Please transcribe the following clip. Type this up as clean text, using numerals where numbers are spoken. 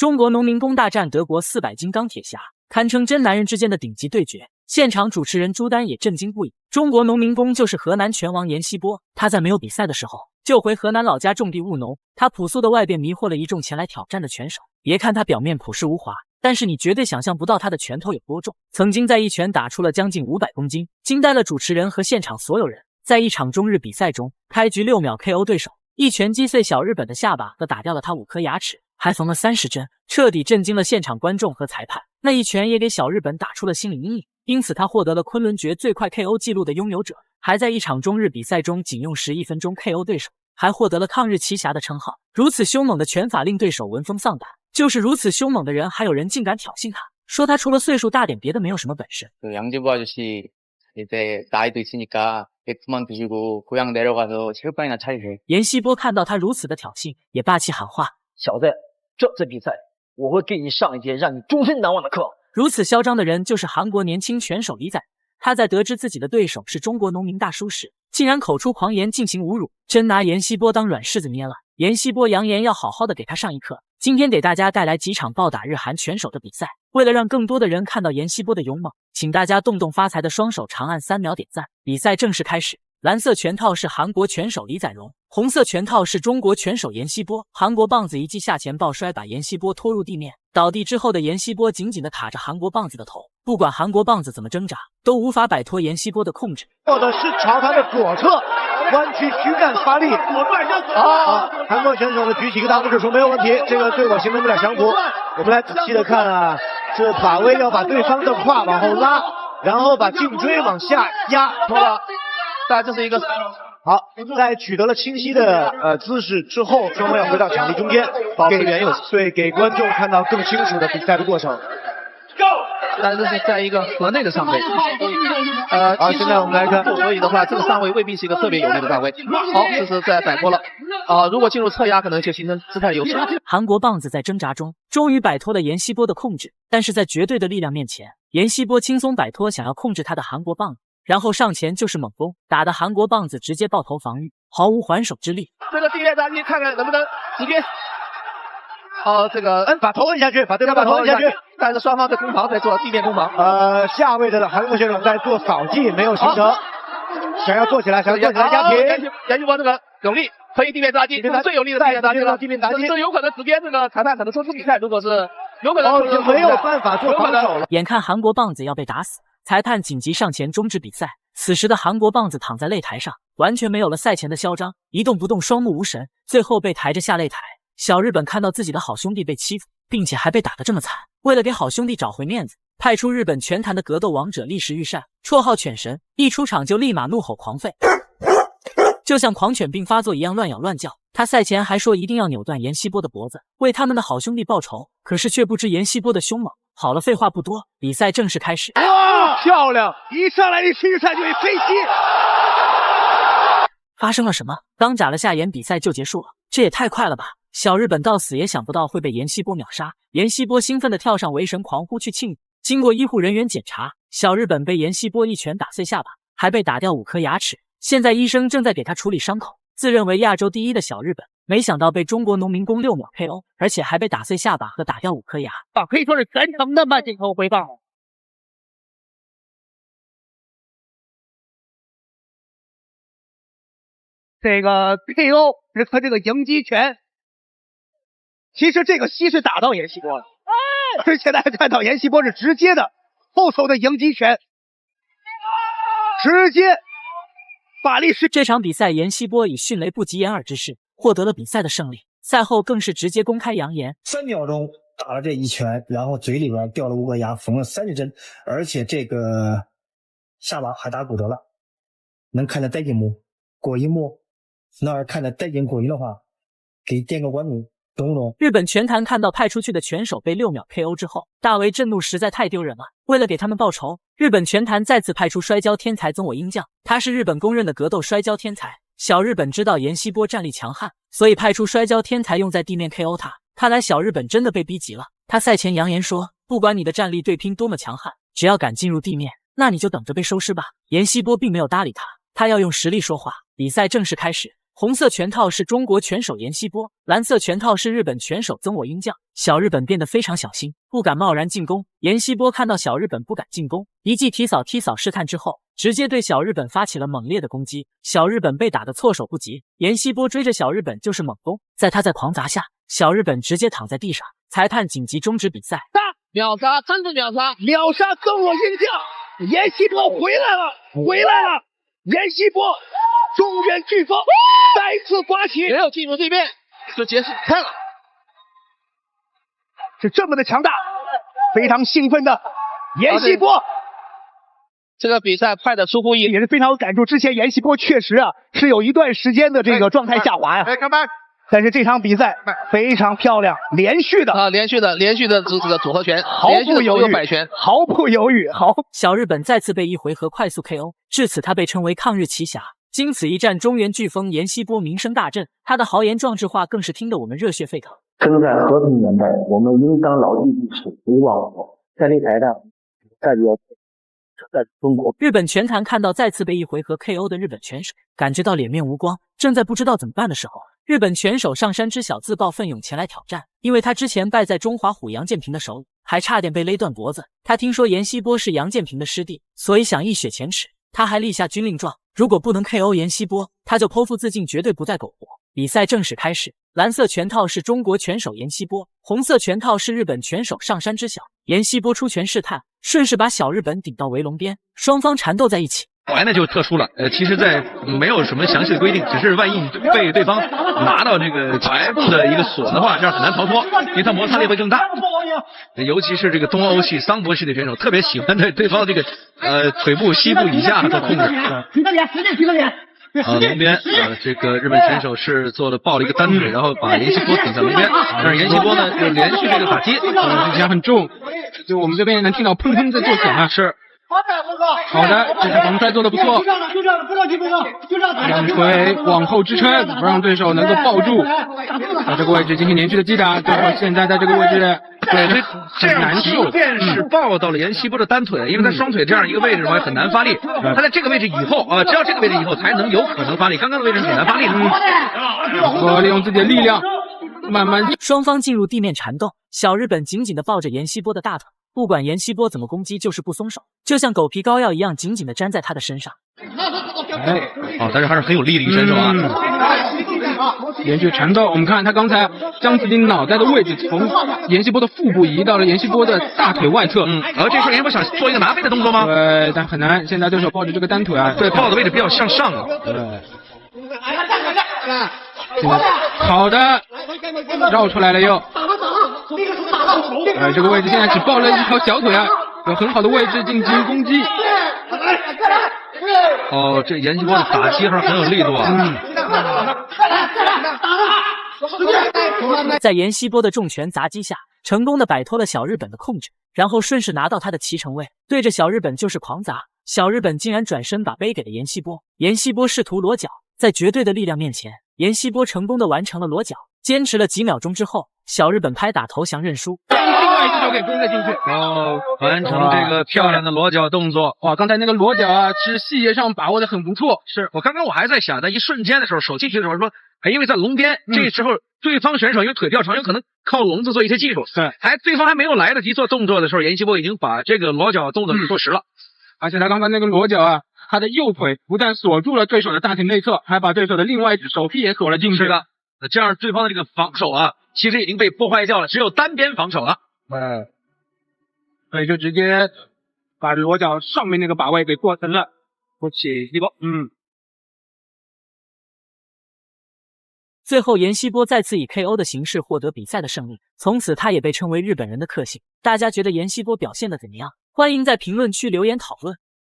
中国农民工大战德国400斤钢铁侠，堪称真男人之间的顶级对决。现场主持人朱丹也震惊不已。中国农民工就是河南拳王阎锡波，他在没有比赛的时候就回河南老家种地务农。他朴素的外边迷惑了一众前来挑战的拳手。别看他表面朴实无华，但是你绝对想象不到他的拳头有多重，曾经在一拳打出了将近500公斤，惊呆了主持人和现场所有人。在一场中日比赛中，开局6秒 KO 对手，一拳击碎小日本的下巴和打掉了他5颗牙齿，还缝了30针，彻底震惊了现场观众和裁判。那一拳也给小日本打出了心理阴影，因此他获得了昆仑决最快 KO 纪录的拥有者，还在一场中日比赛中仅用11分钟 KO 对手，还获得了抗日奇侠的称号。如此凶猛的拳法令对手闻风丧胆，就是如此凶猛的人，还有人竟敢挑衅他，说他除了岁数大点别的没有什么本事。이제 나이도 있으니까 그만 두시고 고향 내려가서 체육관이나 차리세요. 阎锡波看到他如此的挑衅，也霸气喊话：“小子，这次比赛我会给你上一节让你终身难忘的课。”如此嚣张的人就是韩国年轻拳手李宰。他在得知自己的对手是中国农民大叔时，竟然口出狂言进行侮辱，真拿阎锡波当软柿子捏了。阎锡波扬言要好好的给他上一课。今天给大家带来几场暴打日韩拳手的比赛，为了让更多的人看到阎锡波的勇猛，请大家动动发财的双手，长按3秒点赞。比赛正式开始。蓝色拳套是韩国拳手李宰荣，红色拳套是中国拳手阎锡波。韩国棒子一记下前抱摔，把阎锡波拖入地面。倒地之后的阎锡波紧紧地卡着韩国棒子的头，不管韩国棒子怎么挣扎，都无法摆脱阎锡波的控制。或者是朝他的左侧弯曲躯干发力。韩国选手呢举起一个大拇指说没有问题，这个对我形成不了降服。我们来仔细的看啊，是法威要把对方的胯往后拉，然后把颈椎往下压。错了，大概这是一个。好，在取得了清晰的姿势之后，双方要回到场地中间，保持原有，对，给观众看到更清楚的比赛的过程。但这是在一个河内的上位。好，现在我们来看，所以的话，这个上位未必是一个特别有力的上位。好，这是在摆脱了。如果进入侧压，可能就形成姿态优势。韩国棒子在挣扎中，终于摆脱了阎锡波的控制，但是在绝对的力量面前，阎锡波轻松摆脱想要控制他的韩国棒子。然后上前就是猛攻，打的韩国棒子直接抱头防御，毫无还手之力。这个地面扎击，看看能不能直接，这个把头摁下去，把对方把头摁下去。但是双方的攻防在做地面攻防。下位的韩国选手在做扫技，没有形成。想要做起来，压平。阎锡波这个有力，可以地面扎击，这是最有力的地面扎击了。地面扎击，这有可能直接这个裁判可能说出比赛，如果是有可能没有办法做防守了。眼看韩国棒子要被打死。裁判紧急上前终止比赛。此时的韩国棒子躺在擂台上，完全没有了赛前的嚣张，一动不动，双目无神，最后被抬着下擂台。小日本看到自己的好兄弟被欺负，并且还被打得这么惨，为了给好兄弟找回面子，派出日本拳坛的格斗王者立石玉善，绰号犬神，一出场就立马怒吼狂吠，就像狂犬病发作一样乱咬乱叫。他赛前还说一定要扭断阎锡波的脖子，为他们的好兄弟报仇，可是却不知阎锡波的凶猛。好了，废话不多，比赛正式开始。哇，漂亮！一上来立石玉善就一飞机。发生了什么？刚眨了下眼，比赛就结束了，这也太快了吧！小日本到死也想不到会被阎锡波秒杀。阎锡波兴奋地跳上围绳，狂呼去庆祝。经过医护人员检查，小日本被阎锡波一拳打碎下巴，还被打掉5颗牙齿。现在医生正在给他处理伤口。自认为亚洲第一的小日本，没想到被中国农民工6秒 KO， 而且还被打碎下巴和打掉5颗牙。可以说是全程的慢镜头回放。这个 KO 是他这个迎击拳，其实这个膝是打到阎锡波了，而且大家看到阎锡波是直接的后手的迎击拳，直接把力士。这场比赛阎锡波以迅雷不及掩耳之势获得了比赛的胜利，赛后更是直接公开扬言：3秒钟打了这一拳，然后嘴里边掉了5个牙，缝了30针，而且这个下巴还打骨折了，能看得带劲不？过瘾不？那儿看得带劲过瘾的话，给点个关注，懂不懂？日本拳坛看到派出去的拳手被6秒 KO 之后，大为震怒，实在太丢人了。为了给他们报仇，日本拳坛再次派出摔跤天才曾我英将，他是日本公认的格斗摔跤天才。小日本知道阎锡波战力强悍，所以派出摔跤天才用在地面 KO 他。看来小日本真的被逼急了。他赛前扬言说，不管你的战力对拼多么强悍，只要敢进入地面，那你就等着被收尸吧。阎锡波并没有搭理他，他要用实力说话。比赛正式开始。红色拳套是中国拳手岩西波，蓝色拳套是日本拳手曾我英将。小日本变得非常小心，不敢贸然进攻。岩西波看到小日本不敢进攻，一记踢扫试探之后，直接对小日本发起了猛烈的攻击。小日本被打得措手不及，岩西波追着小日本就是猛攻，在他在狂砸下，小日本直接躺在地上。裁判紧急终止比赛。秒杀，真的秒杀，秒杀曾我英将，岩西波回来了，岩西波，中原飓风再次刮起，没有进入对面，这结束看了，是这么的强大，非常兴奋的岩西波。这个比赛派的出乎意料，也是非常有感触。之前岩西波确实是有一段时间的这个状态下滑呀。但是这场比赛非常漂亮，连续的这个组合拳，毫不犹豫，毫不犹豫。好，小日本再次被一回合快速 KO， 至此他被称为抗日奇侠。经此一战，中原飓风岩西波名声大振，他的豪言壮志话更是听得我们热血沸腾。生在和平年代，我们应当牢记历史，不忘我国。在擂台上，在中国，日本拳坛看到再次被一回合 KO 的日本拳手，感觉到脸面无光，正在不知道怎么办的时候，日本拳手上山知晓自告奋勇前来挑战。因为他之前败在中华虎杨建平的手里，还差点被勒断脖子。他听说岩西波是杨建平的师弟，所以想一雪前耻。他还立下军令状，如果不能 KO 岩西波，他就剖腹自尽，绝对不再苟活。比赛正式开始，蓝色拳套是中国拳手岩西波，红色拳套是日本拳手上山知晓。岩西波出拳试探，顺势把小日本顶到围笼边，双方缠斗在一起。来呢就特殊了，其实在没有什么详细的规定，只是万一被对方拿到这个踝部的一个锁的话，这样很难逃脱，因为它摩擦力会更大。尤其是这个东欧系、桑博系的选手，特别喜欢在对方这个腿部、膝部以下做控制。提个脸，使劲提个脸。龙边这个日本选手是抱了一个单腿，然后把岩西波顶在龙边，但是岩西波呢就连续这个打击，力量很重，就我们这边能听到砰砰在作响啊。是。好的，这是防摔做的不错，两腿往后支撑，不让对手能够抱住，在这个位置进行连续的击打。对手现在在这个位置，对，这样即便是抱到了岩西波的单腿，因为他双腿这样一个位置的话很难发力，他在这个位置以后啊，只要这个位置以后才能有可能发力，刚刚的位置很难发力的。然后利用自己的力量，慢慢。双方进入地面缠斗，小日本紧紧地抱着岩西波的大腿。不管岩西波怎么攻击，就是不松手，就像狗皮膏药一样紧紧地粘在他的身上。但是还是很有力的一个选手啊。连续缠斗，我们看他刚才将自己脑袋的位置从岩西波的腹部移到了岩西波的大腿外侧。而这时候岩西波想做一个拿背的动作吗？对，但很难。现在对手抱着这个单腿啊，对，抱的位置比较向上啊。对，好的，绕出来了又。这个位置现在只抱了一条小腿啊，有很好的位置进行攻击。这岩西波的打击还是很有力度啊。在岩西波的重拳砸击下，成功的摆脱了小日本的控制，然后顺势拿到他的骑乘位，对着小日本就是狂砸。小日本竟然转身把背给了岩西波，岩西波试图裸脚，在绝对的力量面前，岩西波成功的完成了裸脚。坚持了几秒钟之后，小日本拍打投降认输。另外一只手给攻了进去，完成这个漂亮的裸脚动作。哇，刚才那个裸脚啊，是细节上把握的很不错。是我刚刚我还在想，在一瞬间的时候，手进去的时候说，因为在笼边，这时候对方选手因为腿比较长，有可能靠笼子做一些技术。对，对方还没有来得及做动作的时候，岩西波已经把这个裸脚动作给做实了。而且他刚刚那个裸脚啊，他的右腿不但锁住了对手的大腿内侧，还把对手的另外一只手臂也锁了进去。是的。这样对方的这个防守啊，其实已经被破坏掉了，只有单边防守了。所以就直接把裸脚上面那个把位给过成了过起一波。最后岩西波再次以 KO 的形式获得比赛的胜利，从此他也被称为日本人的克星。大家觉得岩西波表现的怎么样？欢迎在评论区留言讨论。